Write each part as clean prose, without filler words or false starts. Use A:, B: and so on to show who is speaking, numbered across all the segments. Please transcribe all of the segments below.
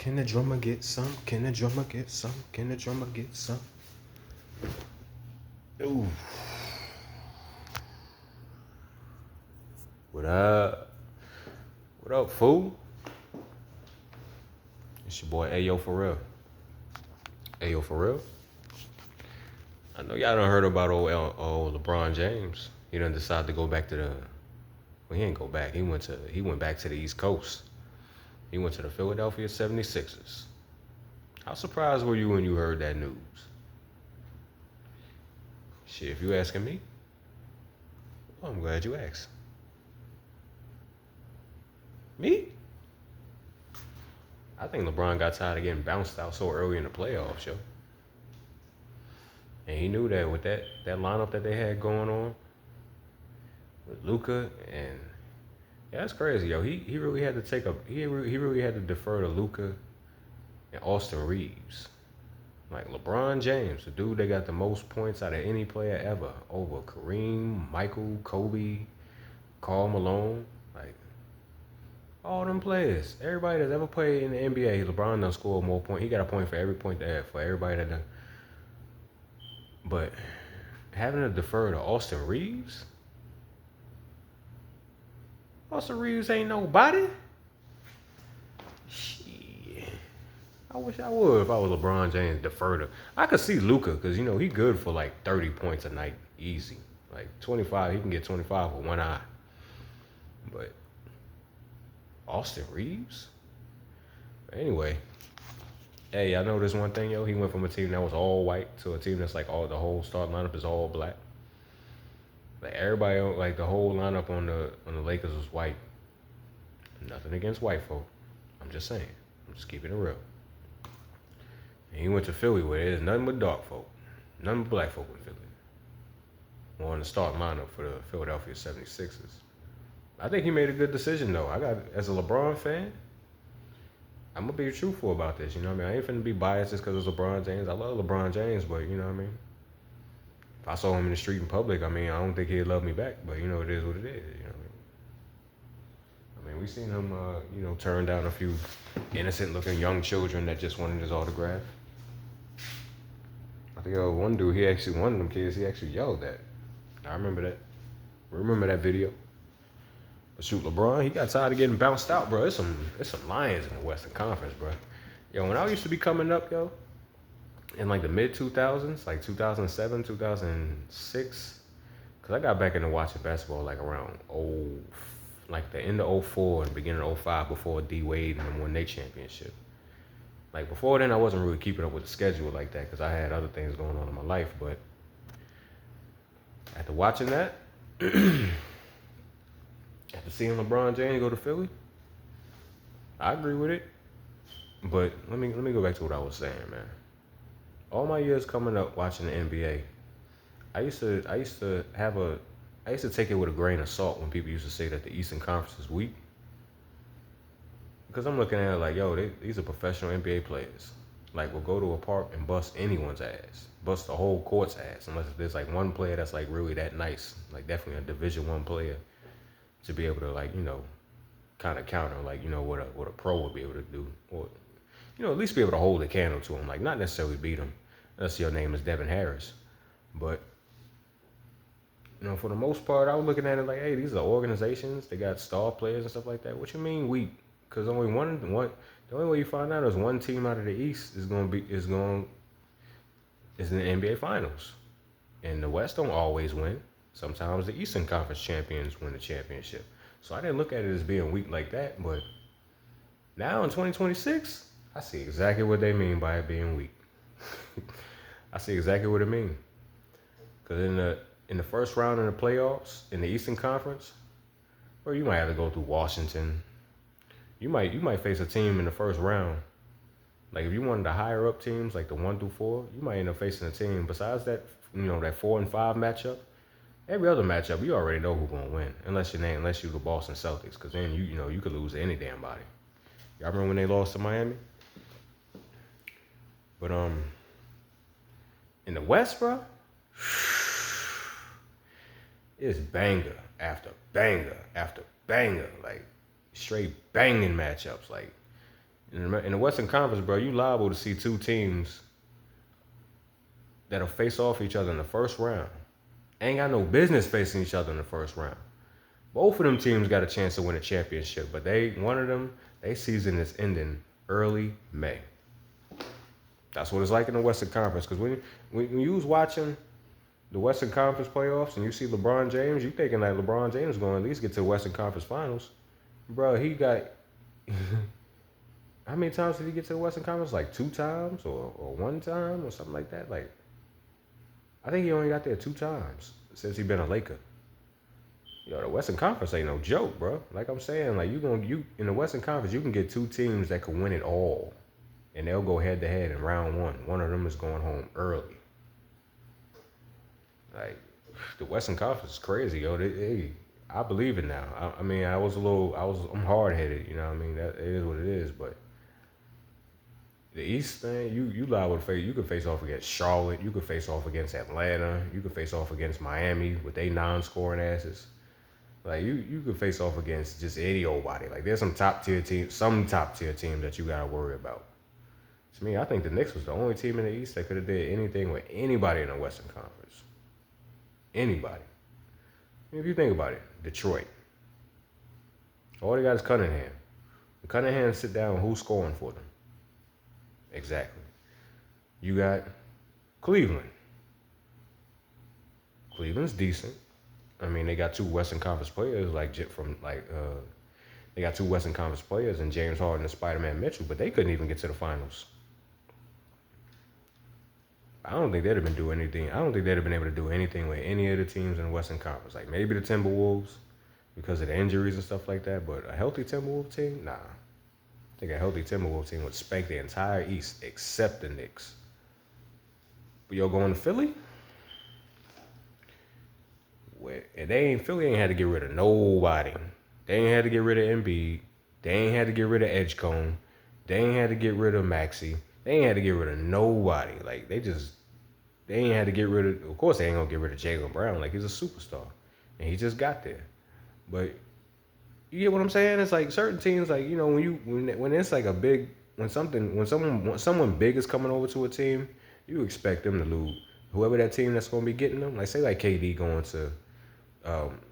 A: Can the drummer get some? Can the drummer get some? Can the drummer get some? Ooh. What up? What up, fool? It's your boy Ayo for real. Ayo for real. I know y'all done heard about old LeBron James. He done decided to go back to the. Well, he ain't go back. He went back to the East Coast. He went to the Philadelphia 76ers. How surprised were you when you heard that news? Shit, if you asking me, well, I'm glad you asked. Me? I think LeBron got tired of getting bounced out so early in the playoffs, yo. And he knew that with that lineup that they had going on with Luka and yeah, that's crazy, yo. He really had to he really had to defer to Luka and Austin Reeves. Like LeBron James, the dude that got the most points out of any player ever, over Kareem, Michael, Kobe, Karl Malone, like all them players. Everybody that's ever played in the NBA, LeBron done scored more points. He got a point for every point that for everybody that done. But having to defer to Austin Reeves? Austin Reeves ain't nobody. Shit. I wish I would if I was LeBron James, defer to. I could see Luka because, you know, he good for like 30 points a night, easy. Like 25, he can get 25 with one eye. But Austin Reeves? Anyway, hey, I know this one thing, yo. He went from a team that was all white to a team that's like the whole starting lineup is all black. Like everybody, like the whole lineup on the Lakers was white. Nothing against white folk. I'm just saying. I'm just keeping it real. And he went to Philly where there's nothing but dark folk. Nothing but black folk in Philly. On the starting lineup for the Philadelphia 76ers. I think he made a good decision though. As a LeBron fan, I'm gonna be truthful about this, you know what I mean? I ain't finna be biased just because it's LeBron James. I love LeBron James, but you know what I mean? If I saw him in the street in public, I mean, I don't think he'd love me back, but you know, it is what it is, you know what I mean? We seen him, you know, turn down a few innocent-looking young children that just wanted his autograph. I think one dude, one of them kids, he actually yelled at. I remember that. Remember that video? But shoot, LeBron, he got tired of getting bounced out, bro. It's some Lions in the Western Conference, bro. Yo, when I used to be coming up, yo, in like the mid-2000s, like 2007, 2006, because I got back into watching basketball like around like the end of 04 and beginning of 05 before D Wade and them won their championship. Like before then, I wasn't really keeping up with the schedule like that because I had other things going on in my life. But after watching that, after seeing LeBron James go to Philly, I agree with it. But let me go back to what I was saying, man. All my years coming up watching the NBA, I used to take it with a grain of salt when people used to say that the Eastern Conference is weak. Because I'm looking at it like, yo, these are professional NBA players. Like, we'll go to a park and bust anyone's ass. Bust the whole court's ass. Unless there's like one player that's like really that nice. Like definitely a Division I player to be able to like, you know, kind of counter like, you know, what a pro would be able to do. Or, you know, at least be able to hold a candle to him. Like, not necessarily beat him. Unless your name is Devin Harris. But, you know, for the most part, I was looking at it like, hey, these are organizations. They got star players and stuff like that. What you mean weak? Because only the only way you find out is one team out of the East is in the NBA Finals. And the West don't always win. Sometimes the Eastern Conference champions win the championship. So I didn't look at it as being weak like that. But now in 2026, I see exactly what they mean by it being weak. I see exactly what it means. Because in the first round of the playoffs in the Eastern Conference, or you might have to go through Washington. You might face a team in the first round. Like if you wanted the higher up teams, like the 1 through 4, you might end up facing a team besides that, you know, that 4 and 5 matchup. Every other matchup, you already know who's gonna win, unless you're the Boston Celtics, because then you could lose to any damn body. Y'all remember when they lost to Miami? But in the West, bro, it's banger after banger after banger, like straight banging matchups. Like In the Western Conference, bro, you liable to see two teams that'll face off each other in the first round. Ain't got no business facing each other in the first round. Both of them teams got a chance to win a championship, but one of them, their season is ending early May. That's what it's like in the Western Conference. Because when you was watching the Western Conference playoffs and you see LeBron James, you thinking that LeBron James is going to at least get to the Western Conference Finals. Bro, he got... How many times did he get to the Western Conference? Like 2 times or 1 time or something like that? Like, I think he only got there 2 times since he been a Laker. Yo, the Western Conference ain't no joke, bro. Like I'm saying, like you in the Western Conference, you can get 2 teams that can win it all, and they'll go head to head in round 1. One of them is going home early. Like the Western Conference is crazy, yo. I believe it now. I mean, I'm hard headed, you know what I mean? That it is what it is, but the East thing, you liable to face. You could face off against Charlotte. You could face off against Atlanta. You could face off against Miami with they non-scoring asses. Like you could face off against just any old body. Like there's some top tier teams that you gotta worry about. To me, I think the Knicks was the only team in the East that could have did anything with anybody in the Western Conference. Anybody. If you think about it, Detroit. All they got is Cunningham. When Cunningham sit down, who's scoring for them? Exactly. You got Cleveland. Cleveland's decent. I mean, they got 2 Western Conference players they got 2 Western Conference players in James Harden and Spider-Man Mitchell, but they couldn't even get to the finals. I don't think they'd have been doing anything. I don't think they'd have been able to do anything with any of the teams in the Western Conference. Like maybe the Timberwolves because of the injuries and stuff like that, but a healthy Timberwolves team, nah. I think a healthy Timberwolves team would spank the entire East except the Knicks. But yo, going to Philly? And Philly ain't had to get rid of nobody. They ain't had to get rid of Embiid. They ain't had to get rid of Edgecombe. They ain't had to get rid of Maxey. They ain't had to get rid of nobody. Like they ain't had to get rid of course they ain't gonna get rid of Jaylen Brown. Like he's a superstar. And he just got there. But you get what I'm saying? It's like certain teams, like, you know, when it's like when someone big is coming over to a team, you expect them to lose. Whoever that team that's gonna be getting them, like say like KD going to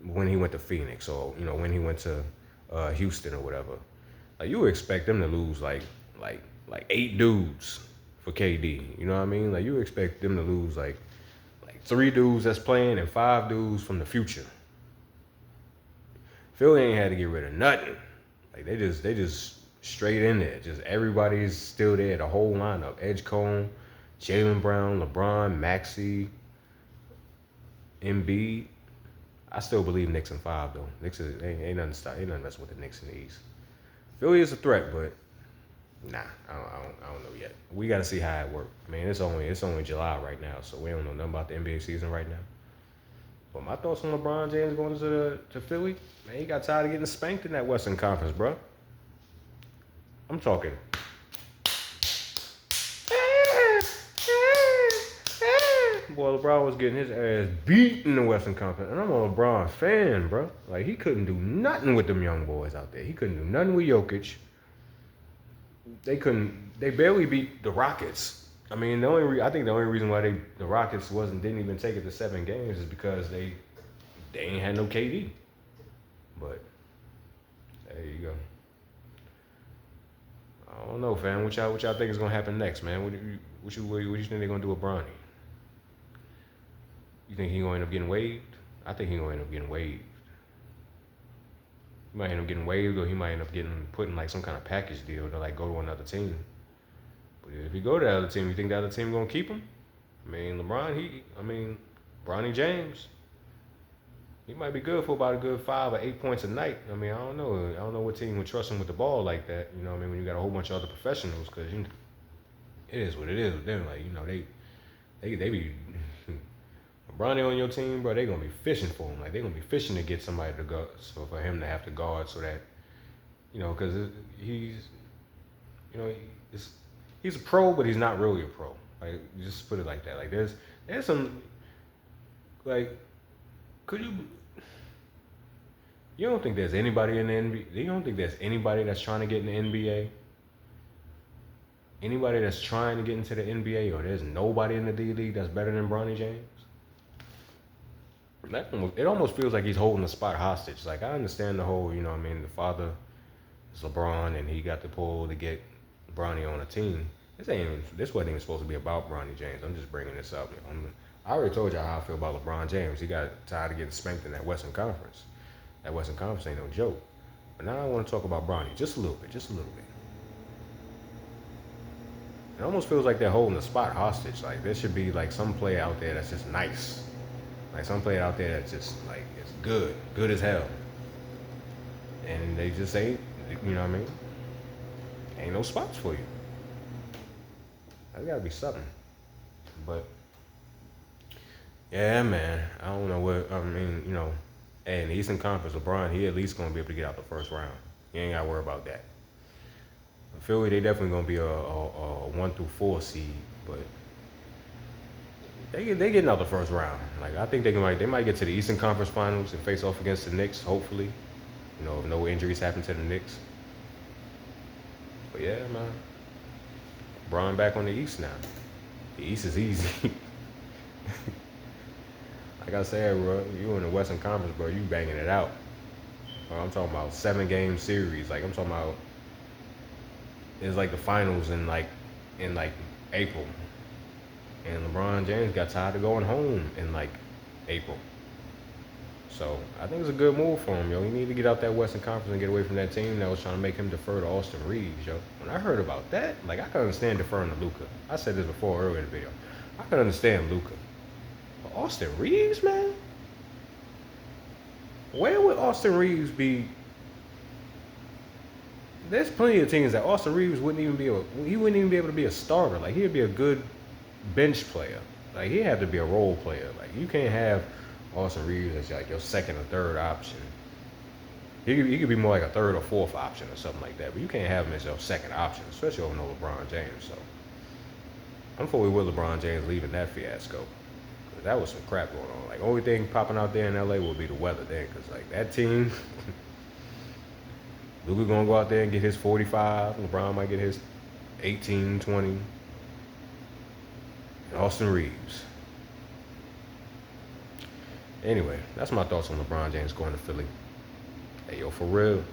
A: when he went to Phoenix, or you know when he went to Houston or whatever, like you would expect them to lose like 8 dudes for KD. You know what I mean? Like you expect them to lose like 3 dudes that's playing and 5 dudes from the future. Philly ain't had to get rid of nothing. Like they just straight in there. Just everybody's still there. The whole lineup: Edgecombe, Jaylen Brown, LeBron, Maxey, Embiid. I still believe Knicks in 5 though. Knicks ain't nothing stop. Ain't nothing messing with the Knicks in the East. Philly is a threat, but nah, I don't know yet. We got to see how it works. I mean, it's only July right now, so we don't know nothing about the NBA season right now. But my thoughts on LeBron James going to Philly, man, he got tired of getting spanked in that Western Conference, bro. I'm talking. Boy, LeBron was getting his ass beat in the Western Conference. And I'm a LeBron fan, bro. Like, he couldn't do nothing with them young boys out there. He couldn't do nothing with Jokic. They barely beat the Rockets. I mean, I think the only reason why the Rockets didn't even take it to 7 games is because they ain't had no KD. But there you go. I don't know, fam. What y'all think is gonna happen next, man? What you think they're gonna do with Bronny? You think he's gonna end up getting waived? I think he's gonna end up getting waived. He might end up getting waived, or he might end up getting put in like some kind of package deal to like go to another team. But if he go to the other team, you think the other team gonna keep him? I mean, Bronny James, he might be good for about a good 5 or 8 points a night. I mean, I don't know. I don't know what team would trust him with the ball like that. You know what I mean? When you got a whole bunch of other professionals, because it is what it is with them. Like, you know, they be Bronny on your team, bro. They gonna be fishing for him. Like they gonna be fishing to get somebody to go, so for him to have to guard, so that you know, because he's a pro, but he's not really a pro. Like just put it like that. Like there's some like you don't think there's anybody in the NBA? You don't think there's anybody that's trying to get in the NBA anybody that's trying to get into the NBA, or there's nobody in the D League that's better than Bronny James. It almost feels like he's holding the spot hostage. Like, I understand the whole, you know what I mean, the father is LeBron and he got the pull to get Bronny on a team. This wasn't even supposed to be about Bronny James. I'm just bringing this up. I already told y'all how I feel about LeBron James. He got tired of getting spanked in that Western Conference. That Western Conference ain't no joke. But now I want to talk about Bronny just a little bit, It almost feels like they're holding the spot hostage. Like, there should be like some player out there that's just nice. Like, some player out there that's just like, it's good as hell. And they just ain't, you know what I mean? Ain't no spots for you. That's gotta be something. But yeah, man, I don't know what, I mean, you know, hey, in the Eastern Conference, LeBron, he at least gonna be able to get out the first round. You ain't gotta worry about that. Philly, they definitely gonna be a 1 through 4 seed, but they getting out the first round. Like, I think they might get to the Eastern Conference Finals and face off against the Knicks, hopefully. You know, if no injuries happen to the Knicks. But yeah, man, LeBron back on the East now. The East is easy. Like I said, bro, you in the Western Conference, bro, you banging it out. Bro, I'm talking about 7-game series. Like, I'm talking about, it's like the finals in April. And LeBron James got tired of going home in like April. So I think it's a good move for him, yo. He need to get out that Western Conference and get away from that team that was trying to make him defer to Austin Reeves, yo. When I heard about that, like, I could understand deferring to Luka. I said this before earlier in the video. I could understand Luka. But Austin Reeves, man? Where would Austin Reeves be? There's plenty of teams that Austin Reeves wouldn't even be able to be a starter. Like, he'd be a good bench player. Like, he had to be a role player. Like, you can't have Austin Reeves as like your second or third option. He could be more like a third or fourth option or something like that. But you can't have him as your second option, especially over no LeBron James. So I'm fully with LeBron James leaving that fiasco. Cause that was some crap going on. Like, only thing popping out there in LA will be the weather then. Cause like that team, Luka gonna go out there and get his 45. LeBron might get his 18, 20. And Austin Reeves. Anyway, that's my thoughts on LeBron James going to Philly. Hey, yo, for real.